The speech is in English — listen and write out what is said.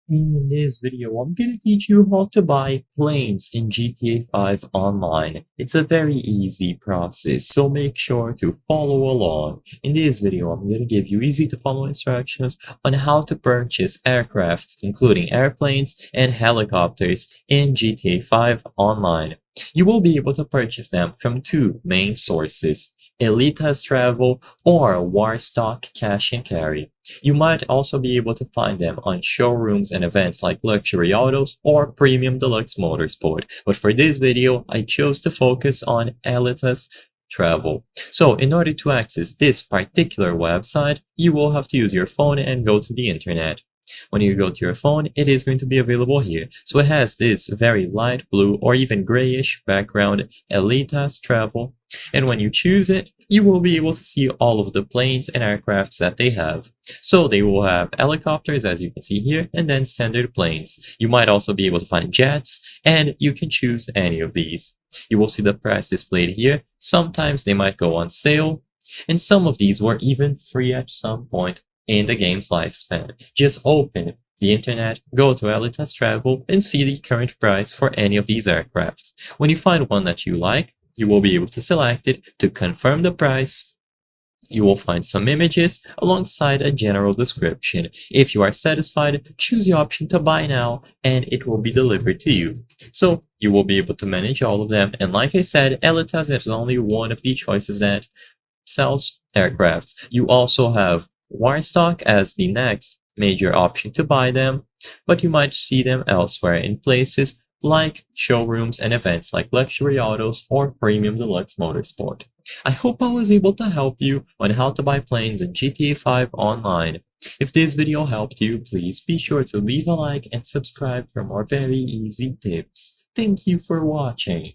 In this video, I'm going to teach you how to buy planes in GTA 5 online. It's a very easy process, so make sure to follow along. In this video, I'm going to give you easy to follow instructions on how to purchase aircraft, including airplanes and helicopters in GTA 5 online. You will be able to purchase them from two main sources: Elitas Travel or Warstock Cash and Carry. You might also be able to find them on showrooms and events like Luxury Autos or Premium Deluxe Motorsport. But for this video, I chose to focus on Elitas Travel. So in order to access this particular website, you will have to use your phone and go to the internet. When you go to your phone, it is going to be available here. So it has this very light blue or even grayish background, Elitas Travel. And when you choose it, you will be able to see all of the planes and aircrafts that they have. So they will have helicopters, as you can see here, and then standard planes. You might also be able to find jets, and you can choose any of these. You will see the price displayed here. Sometimes they might go on sale, and some of these were even free at some point in the game's lifespan. Just open the internet, go to Elitas Travel, and see the current price for any of these aircraft. When you find one that you like, you will be able to select it to confirm the price. You will find some images alongside a general description. If you are satisfied, choose the option to buy now and it will be delivered to you. So you will be able to manage all of them. And like I said, Elitas is only one of the choices that sells aircraft. You also have Warstock as the next major option to buy them, but you might see them elsewhere in places like showrooms and events like Luxury Autos or Premium Deluxe Motorsport. I hope I was able to help you on how to buy planes in GTA 5 online. If this video helped you, please be sure to leave a like and subscribe for more very easy tips. Thank you for watching.